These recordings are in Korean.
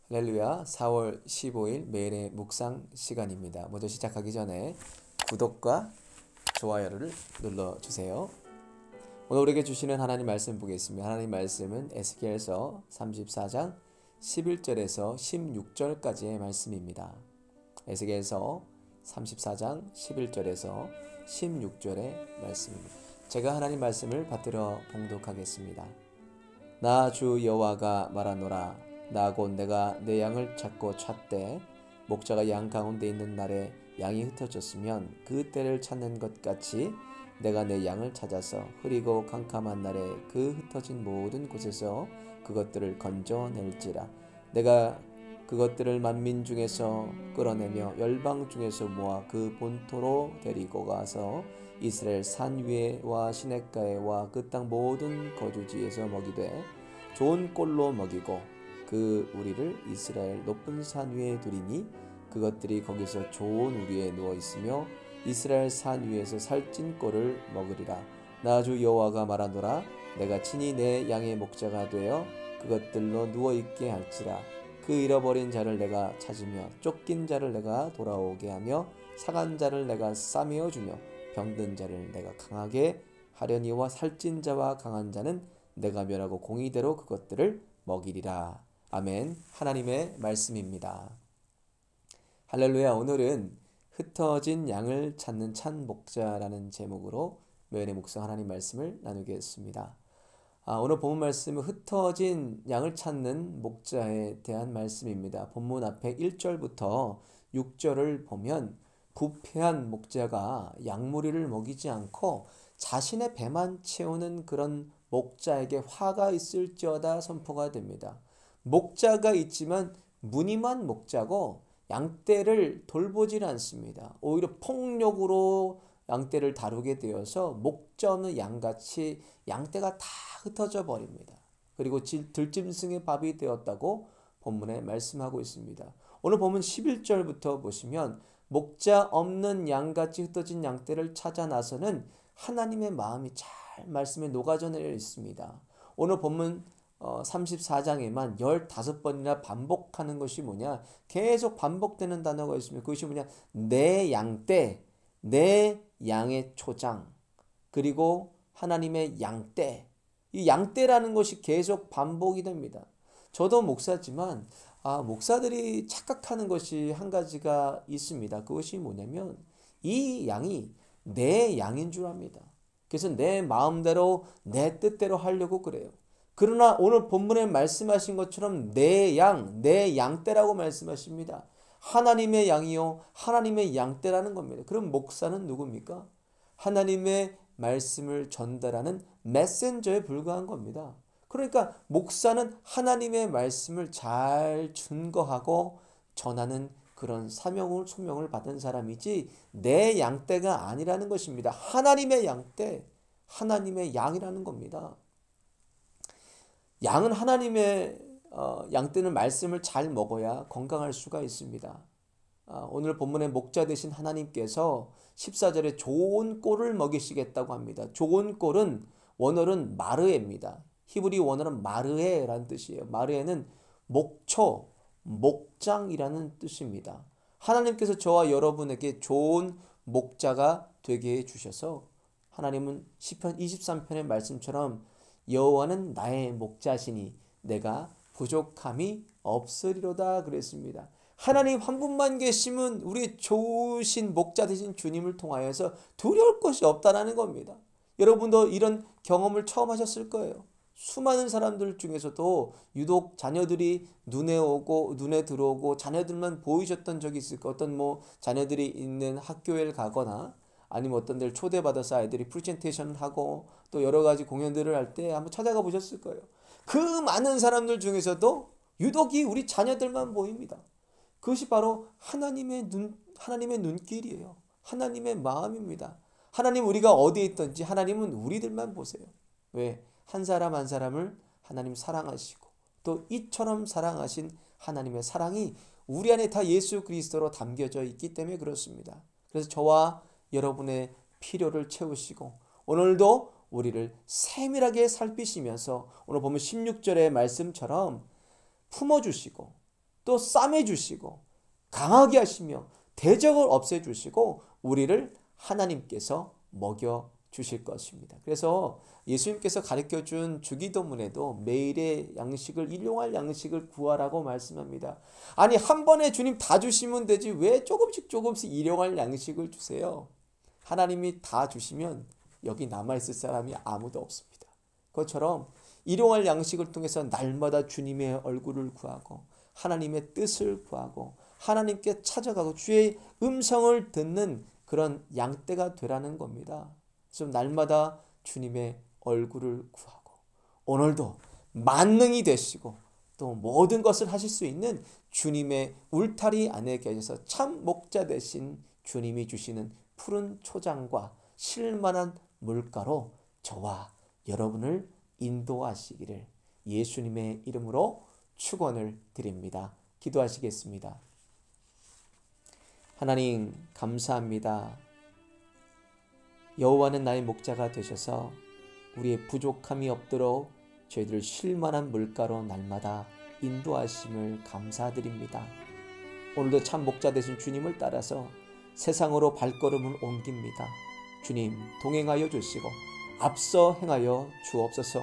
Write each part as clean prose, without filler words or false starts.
할렐루야. 4월 15일 매일의 묵상 시간입니다. 먼저 시작하기 전에 구독과 좋아요를 눌러주세요. 오늘 우리에게 주시는 하나님 말씀 보겠습니다. 하나님 말씀은 에스겔서 34장 11절에서 16절까지의 말씀입니다. 에스겔서 34장 11절에서 16절의 말씀입니다. 제가 하나님 말씀을 받들어 봉독하겠습니다. 나 주 여호와가 말하노라. 나 곧 내가 내 양을 찾고 찾되 목자가 양 가운데 있는 날에 양이 흩어졌으면 그 때를 찾는 것 같이 내가 내 양을 찾아서 흐리고 캄캄한 날에 그 흩어진 모든 곳에서 그것들을 건져낼지라. 내가 그것들을 만민 중에서 끌어내며 열방 중에서 모아 그 본토로 데리고 가서 이스라엘 산 위에와 시냇가에와 그 땅 모든 거주지에서 먹이되 좋은 꼴로 먹이고 그 우리를 이스라엘 높은 산 위에 두리니 그것들이 거기서 좋은 우리에 누워 있으며 이스라엘 산 위에서 살찐 꼴을 먹으리라. 나 주 여호와가 말하노라. 내가 친히 내 양의 목자가 되어 그것들로 누워 있게 할지라. 그 잃어버린 자를 내가 찾으며 쫓긴 자를 내가 돌아오게 하며 상한 자를 내가 싸매어 주며 병든 자를 내가 강하게 하려니와 살찐 자와 강한 자는 내가 멸하고 공의대로 그것들을 먹이리라. 아멘. 하나님의 말씀입니다. 할렐루야. 오늘은 흩어진 양을 찾는 찬 목자라는 제목으로 매일의 묵상 하나님 말씀을 나누겠습니다. 오늘 본문 말씀은 흩어진 양을 찾는 목자에 대한 말씀입니다. 본문 앞에 1절부터 6절을 보면 부패한 목자가 양무리를 먹이지 않고 자신의 배만 채우는 그런 목자에게 화가 있을지어다 선포가 됩니다. 목자가 있지만 무늬만 목자고 양떼를 돌보질 않습니다. 오히려 폭력으로 양떼를 다루게 되어서 목자 없는 양같이 양떼가 다 흩어져 버립니다. 그리고 들짐승의 밥이 되었다고 본문에 말씀하고 있습니다. 오늘 보면 11절부터 보시면 목자 없는 양같이 흩어진 양떼를 찾아 나서는 하나님의 마음이 잘 말씀에 녹아져 내려 있습니다. 오늘 본문 34장에만 15번이나 반복하는 것이 뭐냐? 계속 반복되는 단어가 있습니다. 그것이 뭐냐? 내 양떼, 내 양의 초장, 그리고 하나님의 양떼. 이 양떼라는 것이 계속 반복이 됩니다. 저도 목사지만 목사들이 착각하는 것이 한 가지가 있습니다. 그것이 뭐냐면 이 양이 내 양인 줄 압니다. 그래서 내 마음대로 내 뜻대로 하려고 그래요. 그러나 오늘 본문에 말씀하신 것처럼 내 양, 내 양떼라고 말씀하십니다. 하나님의 양이요, 하나님의 양떼라는 겁니다. 그럼 목사는 누굽니까? 하나님의 말씀을 전달하는 메신저에 불과한 겁니다. 그러니까 목사는 하나님의 말씀을 잘 증거하고 전하는 그런 사명을 소명을 받은 사람이지 내 양떼가 아니라는 것입니다. 하나님의 양떼, 하나님의 양이라는 겁니다. 양은 하나님의 양떼는 말씀을 잘 먹어야 건강할 수가 있습니다. 오늘 본문의 목자 되신 하나님께서 14절에 좋은 꼴을 먹이시겠다고 합니다. 좋은 꼴은 원어는 마르에입니다. 히브리 원어는 마르에라는 뜻이에요. 마르에는 목초, 목장이라는 뜻입니다. 하나님께서 저와 여러분에게 좋은 목자가 되게 해주셔서 하나님은 시편 23편의 말씀처럼 여호와는 나의 목자시니 내가 부족함이 없으리로다 그랬습니다. 하나님 한 분만 계시면 우리 좋으신 목자 되신 주님을 통하여서 두려울 것이 없다라는 겁니다. 여러분도 이런 경험을 처음 하셨을 거예요. 수많은 사람들 중에서도 유독 자녀들이 눈에 들어오고 자녀들만 보이셨던 적이 있을 거예요. 어떤 자녀들이 있는 학교에 가거나 아니면 어떤 데를 초대받아서 아이들이 프레젠테이션을 하고 또 여러 가지 공연들을 할 때 한번 찾아가 보셨을 거예요. 그 많은 사람들 중에서도 유독이 우리 자녀들만 보입니다. 그것이 바로 하나님의 눈길이에요. 하나님의 마음입니다. 하나님 우리가 어디에 있든지 하나님은 우리들만 보세요. 왜? 한 사람 한 사람을 하나님 사랑하시고 또 이처럼 사랑하신 하나님의 사랑이 우리 안에 다 예수 그리스도로 담겨져 있기 때문에 그렇습니다. 그래서 저와 여러분의 필요를 채우시고 오늘도 우리를 세밀하게 살피시면서 오늘 보면 16절의 말씀처럼 품어주시고 또 싸매주시고 강하게 하시며 대적을 없애주시고 우리를 하나님께서 먹여주실 것입니다. 그래서 예수님께서 가르쳐준 주기도문에도 매일의 양식을 일용할 양식을 구하라고 말씀합니다. 아니 한 번에 주님 다 주시면 되지 왜 조금씩 일용할 양식을 주세요? 하나님이 다 주시면 여기 남아있을 사람이 아무도 없습니다. 그것처럼 일용할 양식을 통해서 날마다 주님의 얼굴을 구하고 하나님의 뜻을 구하고 하나님께 찾아가고 주의 음성을 듣는 그런 양떼가 되라는 겁니다. 그래서 날마다 주님의 얼굴을 구하고 오늘도 만능이 되시고 또 모든 것을 하실 수 있는 주님의 울타리 안에 계셔서 참 목자 되신 주님이 주시는 푸른 초장과 쉴만한 물가로 저와 여러분을 인도하시기를 예수님의 이름으로 축원을 드립니다. 기도하시겠습니다. 하나님 감사합니다. 여호와는 나의 목자가 되셔서 우리의 부족함이 없도록 저희들을 쉴만한 물가로 날마다 인도하심을 감사드립니다. 오늘도 참 목자 되신 주님을 따라서 세상으로 발걸음을 옮깁니다. 주님 동행하여 주시고 앞서 행하여 주옵소서.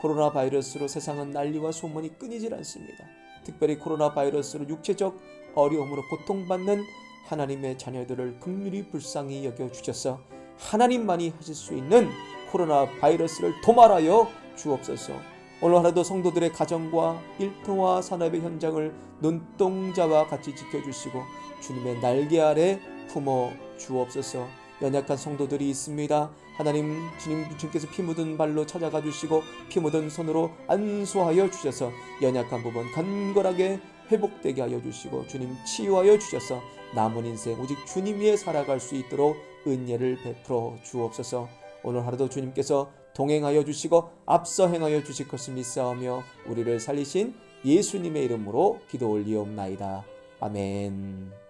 코로나 바이러스로 세상은 난리와 소문이 끊이질 않습니다. 특별히 코로나 바이러스로 육체적 어려움으로 고통받는 하나님의 자녀들을 긍휼히 불쌍히 여겨주셔서 하나님만이 하실 수 있는 코로나 바이러스를 도말하여 주옵소서. 오늘 하루도 성도들의 가정과 일터와 산업의 현장을 눈동자와 같이 지켜주시고 주님의 날개 아래 품어 주옵소서. 연약한 성도들이 있습니다. 하나님 주님께서 피 묻은 발로 찾아가 주시고 피 묻은 손으로 안수하여 주셔서 연약한 부분 간절하게 회복되게 하여 주시고 주님 치유하여 주셔서 남은 인생 오직 주님 위에 살아갈 수 있도록 은혜를 베풀어 주옵소서. 오늘 하루도 주님께서 동행하여 주시고 앞서 행하여 주실 것을 믿사오며 우리를 살리신 예수님의 이름으로 기도 올리옵나이다. 아멘.